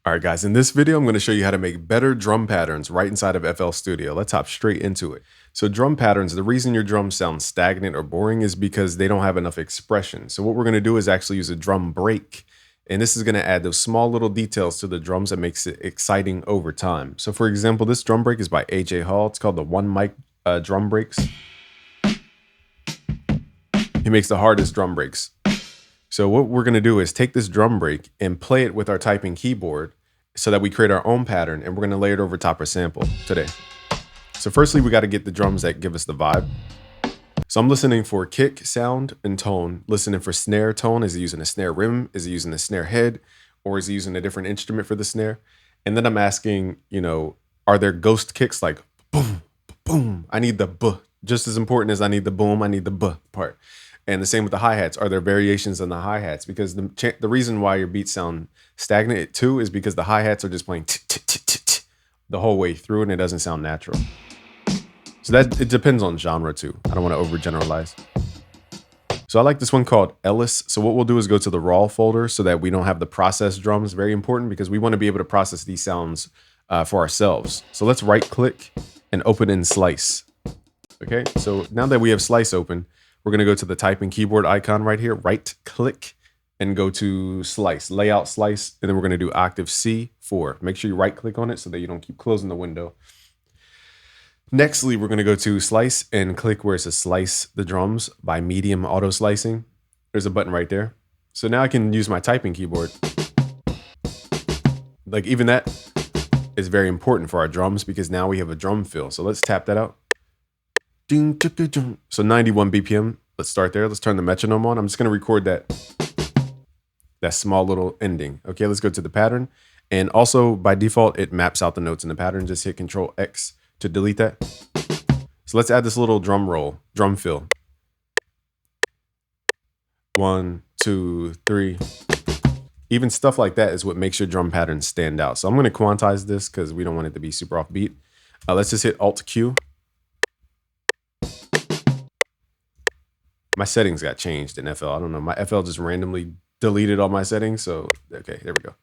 All right, guys, in this video, I'm going to show you how to make better drum patterns right inside of FL Studio. Let's hop straight into it. So drum patterns, the reason your drums sound stagnant or boring is because they don't have enough expression. So what we're going to do is actually use a drum break. And this is going to add those small little details to the drums that makes it exciting over time. So for example, this drum break is by AJ Hall. It's called the One Mic drum breaks. He makes the hardest drum breaks. So what we're going to do is take this drum break and play it with our typing keyboard so that we create our own pattern, and we're going to layer it over top our sample today. So firstly, we got to get the drums that give us the vibe. So I'm listening for kick, sound, and tone. Listening for snare tone. Is he using a snare rim? Is he using a snare head? Or is he using a different instrument for the snare? And then I'm asking, are there ghost kicks like boom, boom? I need the b. Just as important as I need the boom, I need the b part. And the same with the hi-hats. Are there variations on the hi-hats? Because the reason why your beats sound stagnant too is because the hi-hats are just playing the whole way through and it doesn't sound natural. So that it depends on genre too. I don't want to overgeneralize. So I like this one called Ellis. So what we'll do is go to the raw folder so that we don't have the processed drums. Very important because we want to be able to process these sounds for ourselves. So let's right click and open in Slice. Okay, so now that we have Slice open, we're going to go to the typing keyboard icon right here, right click and go to Slice, Layout Slice, and then we're going to do Octave C4. Make sure you right click on it so that you don't keep closing the window. Nextly, we're going to go to Slice and click where it says Slice the Drums by Medium Auto Slicing. There's a button right there. So now I can use my typing keyboard. Like even that is very important for our drums because now we have a drum fill. So let's tap that out. So 91 BPM. Let's start there. Let's turn the metronome on. I'm just going to record that small little ending. Okay, let's go to the pattern. And also by default, it maps out the notes in the pattern. Just hit Control X to delete that. So let's add this little drum roll, drum fill. 1, 2, 3. Even stuff like that is what makes your drum pattern stand out. So I'm going to quantize this because we don't want it to be super offbeat. Let's just hit Alt Q. My settings got changed in FL. I don't know. My FL just randomly deleted all my settings. So, okay, there we go.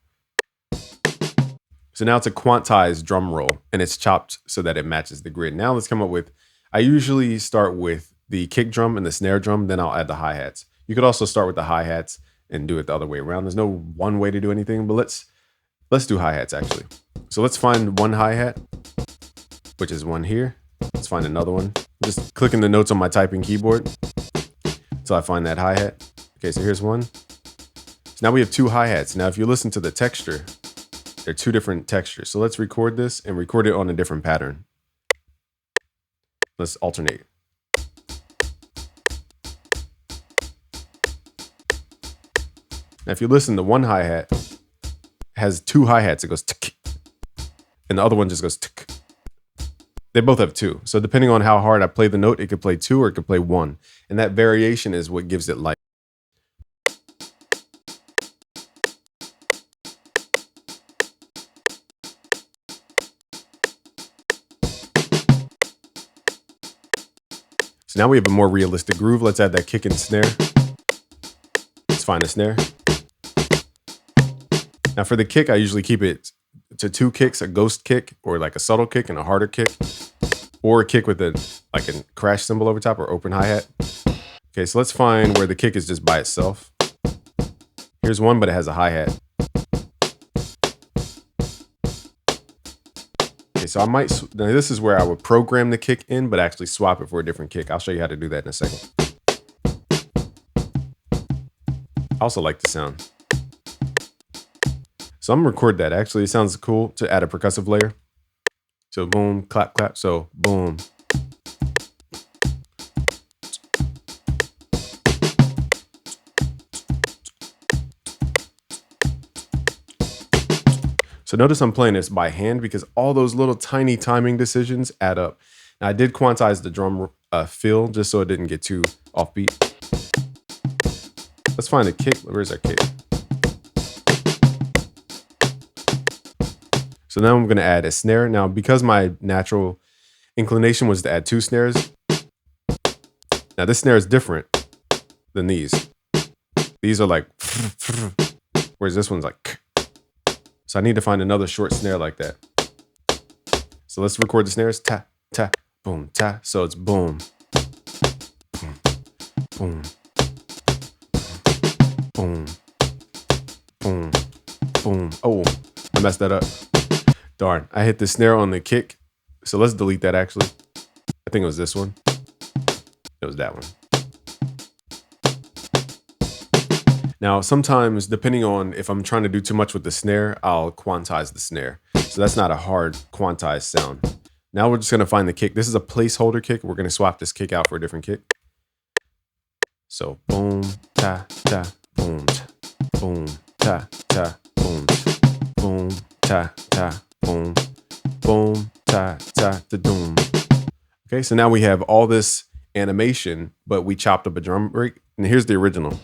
So now it's a quantized drum roll and it's chopped so that it matches the grid. Now let's come up with, I usually start with the kick drum and the snare drum, then I'll add the hi-hats. You could also start with the hi-hats and do it the other way around. There's no one way to do anything, but let's do hi-hats actually. So let's find one hi-hat, which is one here. Let's find another one. Just clicking the notes on my typing keyboard until I find that hi-hat. Okay, so here's one. So now we have two hi-hats. Now if you listen to the texture, they're two different textures. So let's record this and record it on a different pattern. Let's alternate. Now if you listen, the one hi-hat has two hi-hats. It goes tick, and the other one just goes tick. They both have two. So depending on how hard I play the note, it could play two or it could play one. And that variation is what gives it life. So now we have a more realistic groove. Let's add that kick and snare. Let's find a snare. Now for the kick, I usually keep it to two kicks, a ghost kick or like a subtle kick and a harder kick, or a kick with a crash cymbal over top or open hi-hat. Okay, so let's find where the kick is just by itself. Here's one, but it has a hi-hat. Okay, so now this is where I would program the kick in, but actually swap it for a different kick. I'll show you how to do that in a second. I also like the sound. So I'm gonna record that. Actually, it sounds cool to add a percussive layer. So boom, clap, clap. So boom. So notice I'm playing this by hand because all those little tiny timing decisions add up. Now I did quantize the drum fill just so it didn't get too offbeat. Let's find the kick. Where's our kick? So now I'm going to add a snare. Now, because my natural inclination was to add two snares, now this snare is different than these. These are like, whereas this one's like. So I need to find another short snare like that. So let's record the snares. Ta, ta, boom, ta. So it's boom, boom, boom, boom, boom, boom. Oh, I messed that up. Darn, I hit the snare on the kick. So let's delete that actually. I think it was this one. It was that one. Now, sometimes, depending on if I'm trying to do too much with the snare, I'll quantize the snare. So that's not a hard quantized sound. Now we're just going to find the kick. This is a placeholder kick. We're going to swap this kick out for a different kick. So boom, ta, ta, boom, ta, boom, ta, ta, boom, boom, ta, ta, boom, boom, ta, ta, da, doom. Okay, so now we have all this animation, but we chopped up a drum break. And here's the original.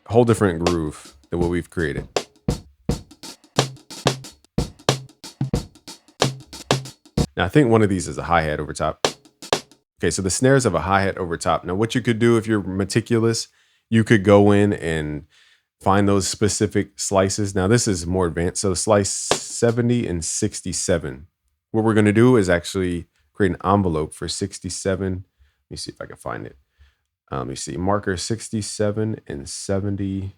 Whole different groove than what we've created. Now I think one of these is a hi-hat over top. Okay, so the snares have a hi-hat over top. Now what you could do if you're meticulous, you could go in and find those specific slices. Now this is more advanced. So slice 70 and 67. What we're gonna do is actually create an envelope for 67. Let me see if I can find it. Let me see, marker 67 and 70.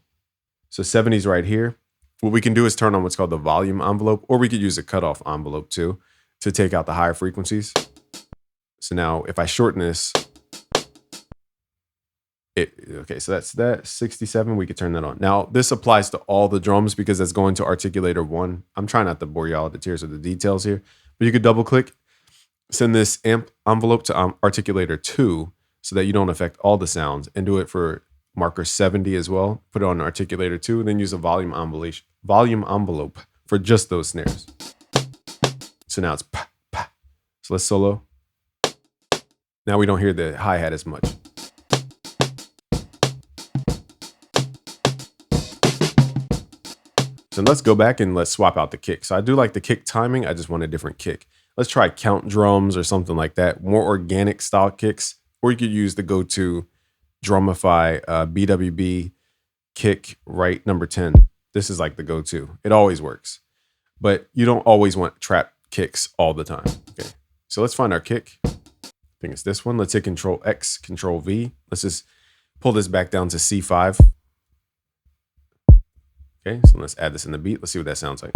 So 70 is right here. What we can do is turn on what's called the volume envelope, or we could use a cutoff envelope too to take out the higher frequencies. So now if I shorten this, okay, so that's that 67, we could turn that on. Now this applies to all the drums because that's going to articulator 1. I'm trying not to bore y'all with the tears of the details here, but you could double click, send this amp envelope to articulator 2, so that you don't affect all the sounds, and do it for marker 70 as well. Put it on articulator 2, and then use a volume envelope for just those snares. So now it's pa, pa. So let's solo. Now we don't hear the hi-hat as much. So let's go back and let's swap out the kick. So I do like the kick timing. I just want a different kick. Let's try count drums or something like that. More organic style kicks. Or you could use the go-to Drumify BWB kick right number 10. This is like the go-to. It always works. But you don't always want trap kicks all the time. Okay, so let's find our kick. I think it's this one. Let's hit Control X, Control V. Let's just pull this back down to C5. Okay, so let's add this in the beat. Let's see what that sounds like.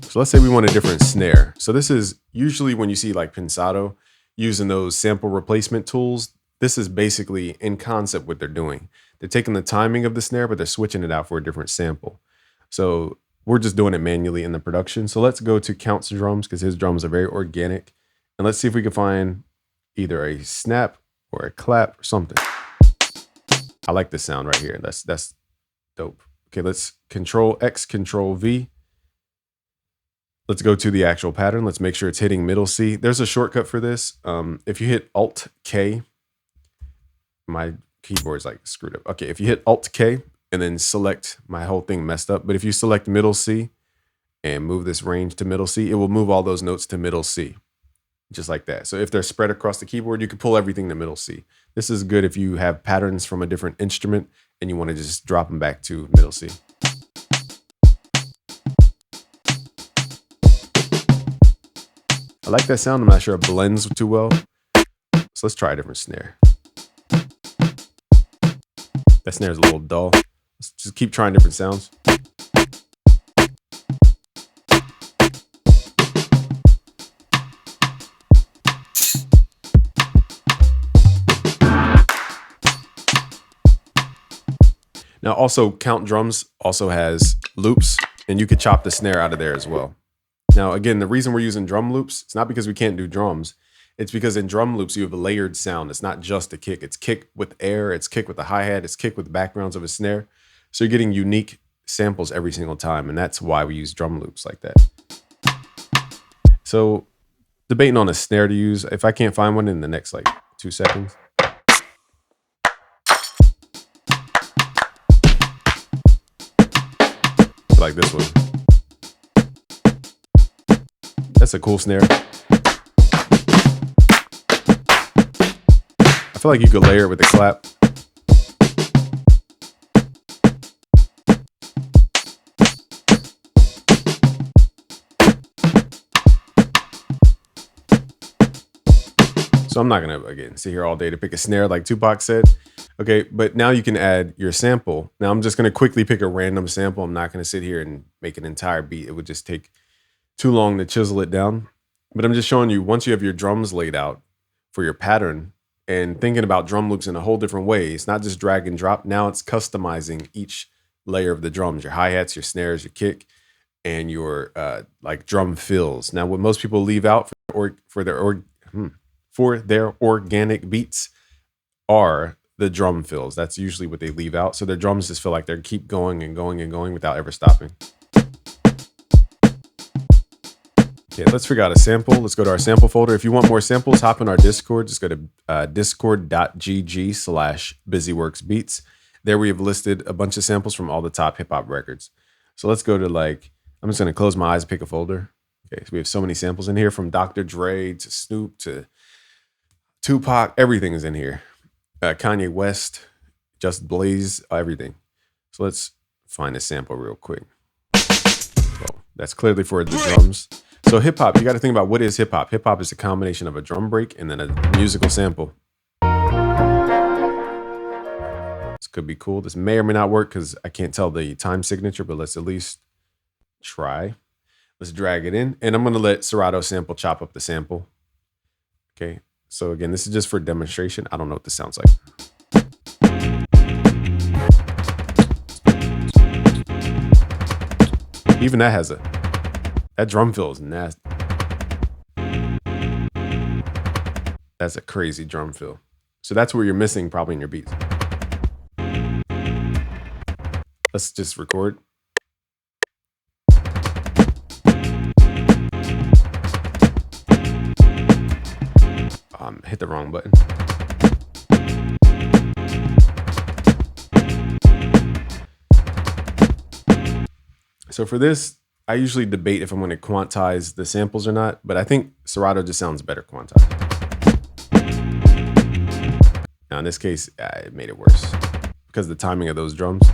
So let's say we want a different snare. So this is usually when you see like Pensado using those sample replacement tools, this is basically in concept what they're doing. They're taking the timing of the snare, but they're switching it out for a different sample. So we're just doing it manually in the production. So let's go to Count's drums because his drums are very organic. And let's see if we can find either a snap or a clap or something. I like this sound right here. That's dope. Okay, let's Control X, Control V. Let's go to the actual pattern. Let's make sure it's hitting middle C. There's a shortcut for this. If you hit Alt K, my keyboard's like screwed up. Okay, if you hit Alt K and then select, my whole thing messed up. But if you select middle C and move this range to middle C, it will move all those notes to middle C, just like that. So if they're spread across the keyboard, you can pull everything to middle C. This is good if you have patterns from a different instrument and you want to just drop them back to middle C. I like that sound. I'm not sure it blends too well. So let's try a different snare. That snare's a little dull. Let's just keep trying different sounds. Now also Count Drums also has loops, and you could chop the snare out of there as well. Now, again, the reason we're using drum loops, it's not because we can't do drums. It's because in drum loops, you have a layered sound. It's not just a kick. It's kick with air. It's kick with a hi-hat. It's kick with backgrounds of a snare. So you're getting unique samples every single time. And that's why we use drum loops like that. So debating on a snare to use. If I can't find one in the next like 2 seconds. Like this one. That's a cool snare. I feel like you could layer it with a clap. So I'm not gonna, again, sit here all day to pick a snare like Tupac said. Okay, but now you can add your sample. Now I'm just gonna quickly pick a random sample. I'm not gonna sit here and make an entire beat. It would just take too long to chisel it down. But I'm just showing you, once you have your drums laid out for your pattern and thinking about drum loops in a whole different way, it's not just drag and drop. Now it's customizing each layer of the drums, your hi-hats, your snares, your kick, and your like drum fills. Now, what most people leave out for their organic beats are the drum fills. That's usually what they leave out. So their drums just feel like they keep going and going and going without ever stopping. Okay, let's figure out a sample. Let's go to our sample folder. If you want more samples, hop in our Discord. Just go to discord.gg/busyworksbeats. There we have listed a bunch of samples from all the top hip hop records. So let's go to, like, I'm just gonna close my eyes, pick a folder. Okay, so we have so many samples in here, from Dr. Dre to Snoop to Tupac. Everything is in here. Kanye West, Just Blaze, everything. So let's find a sample real quick. Well, that's clearly for the drums. So hip hop, you got to think about, what is hip hop? Hip hop is a combination of a drum break and then a musical sample. This could be cool. This may or may not work because I can't tell the time signature, but let's at least try. Let's drag it in, and I'm going to let Serato Sample chop up the sample. Okay. So again, this is just for demonstration. I don't know what this sounds like. Even that has that drum fill is nasty. That's a crazy drum fill. So that's where you're missing probably in your beats. Let's just record. Hit the wrong button. So for this, I usually debate if I'm going to quantize the samples or not, but I think Serato just sounds better quantized. Now in this case, it made it worse because of the timing of those drums.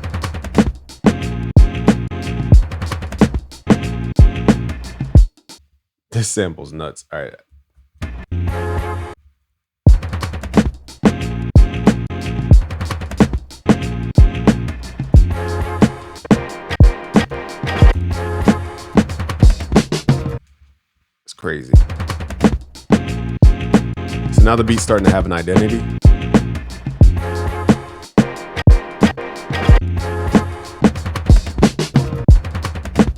This sample's nuts. All right. Crazy. So now the beat's starting to have an identity.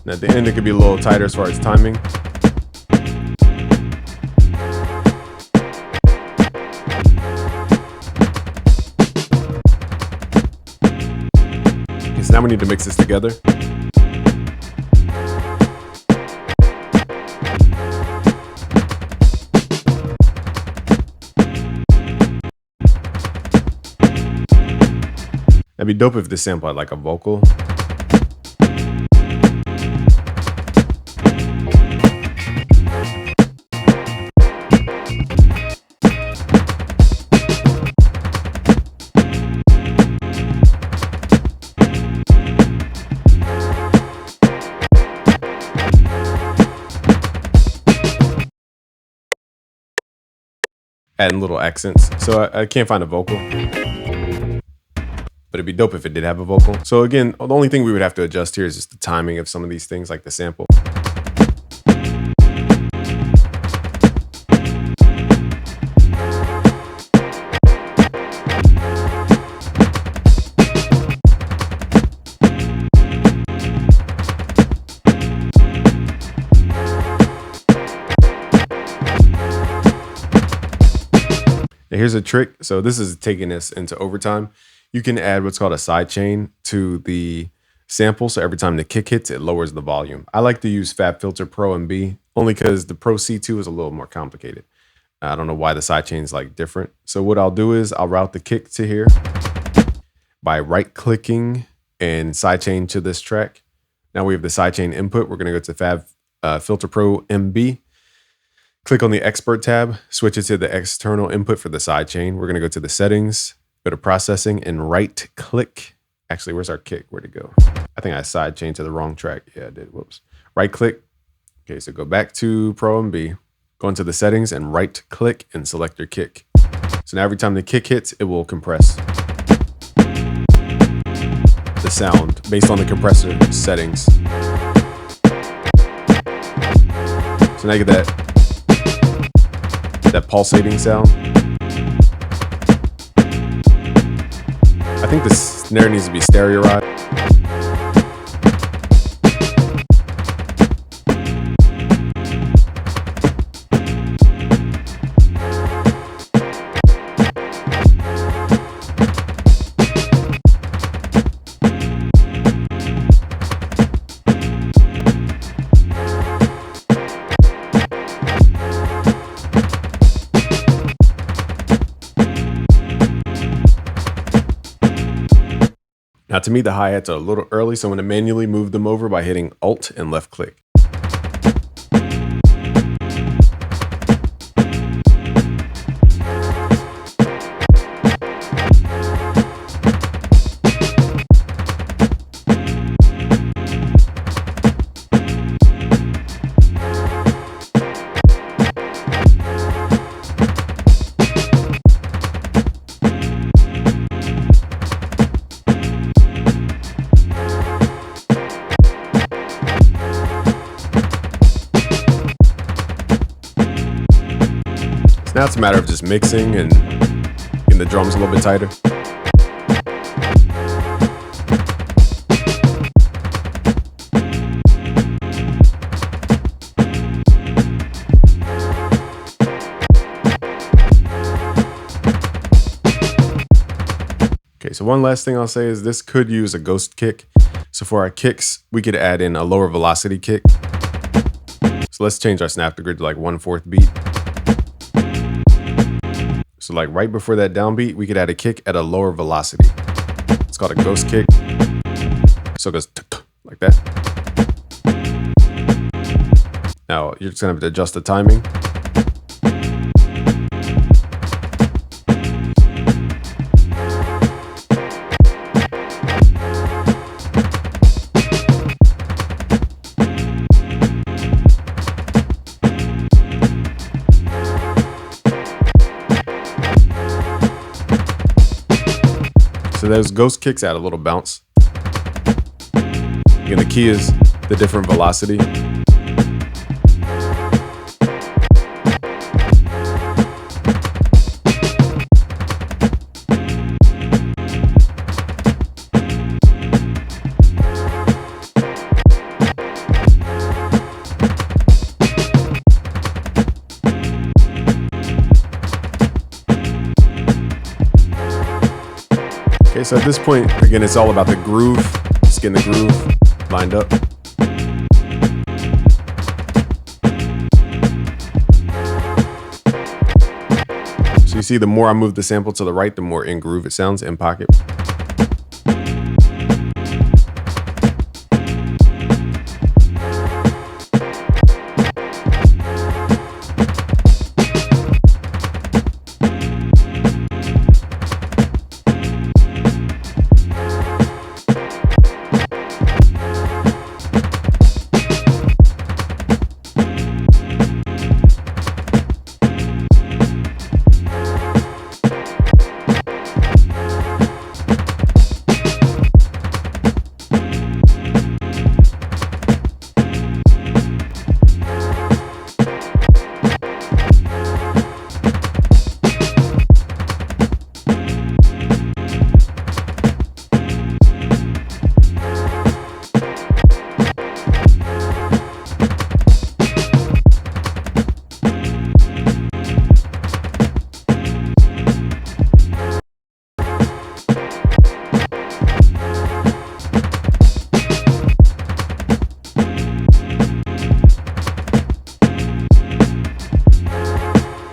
And at the end, it could be a little tighter as far as timing. Okay, so now we need to mix this together. That'd be dope if this sample had like a vocal. Adding little accents. So I can't find a vocal. But it'd be dope if it did have a vocal. So again, the only thing we would have to adjust here is just the timing of some of these things, like the sample. Now here's a trick. So this is taking this into overtime. You can add what's called a sidechain to the sample. So every time the kick hits, it lowers the volume. I like to use FabFilter Pro MB only because the Pro C2 is a little more complicated. I don't know why the sidechain is like different. So what I'll do is I'll route the kick to here by right clicking and sidechain to this track. Now we have the sidechain input. We're going to go to FabFilter Pro MB. Click on the expert tab, switch it to the external input for the sidechain. We're going to go to the settings, go to processing, and right click. Actually, where's our kick? Where'd it go? I think I sidechained to the wrong track. Yeah, I did. Whoops. Right click. Okay, so go back to Pro MB, go into the settings and right click and select your kick. So now every time the kick hits, it will compress the sound based on the compressor settings. So now you get that pulsating sound. I think the snare needs to be stereoized. Now, to me, the hi-hats are a little early, so I'm going to manually move them over by hitting Alt and left click. Now it's a matter of just mixing and getting the drums a little bit tighter. Okay, so one last thing I'll say is this could use a ghost kick. So for our kicks, we could add in a lower velocity kick. So let's change our snap to grid to like 1/4 beat. So like right before that downbeat, we could add a kick at a lower velocity. It's called a ghost kick. So it goes like that. Now you're just gonna have to adjust the timing. So those ghost kicks add a little bounce. Again, the key is the different velocity. Okay, so at this point, again, it's all about the groove. Just getting the groove lined up. So you see, the more I move the sample to the right, the more in groove it sounds, in pocket.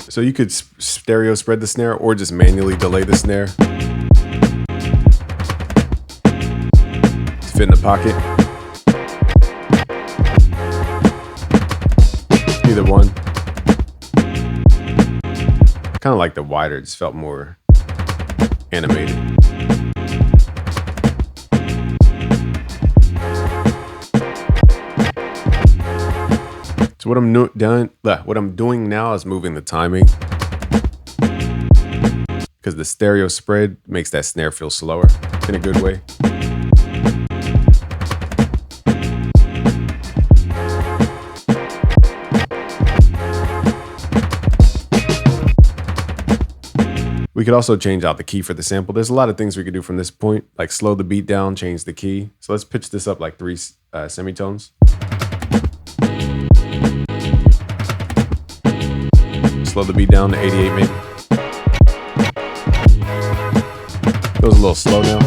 So you could stereo spread the snare or just manually delay the snare to fit in the pocket. Either one. kind of like the wider, it just felt more animated. So what I'm doing now is moving the timing, because the stereo spread makes that snare feel slower in a good way. We could also change out the key for the sample. There's a lot of things we could do from this point, like slow the beat down, change the key. So let's pitch this up like 3 semitones. Slow the beat down to 88 maybe. Feels a little slow now.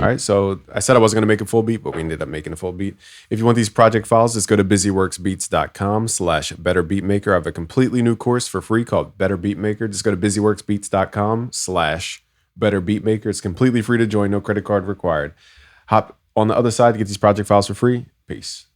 All right, so I said I wasn't gonna make a full beat, but we ended up making a full beat. If you want these project files, just go to busyworksbeats.com/betterbeatmaker. I have a completely new course for free called Better Beatmaker. Just go to busyworksbeats.com/betterbeatmaker. It's completely free to join, no credit card required. Hop on the other side to get these project files for free. Peace.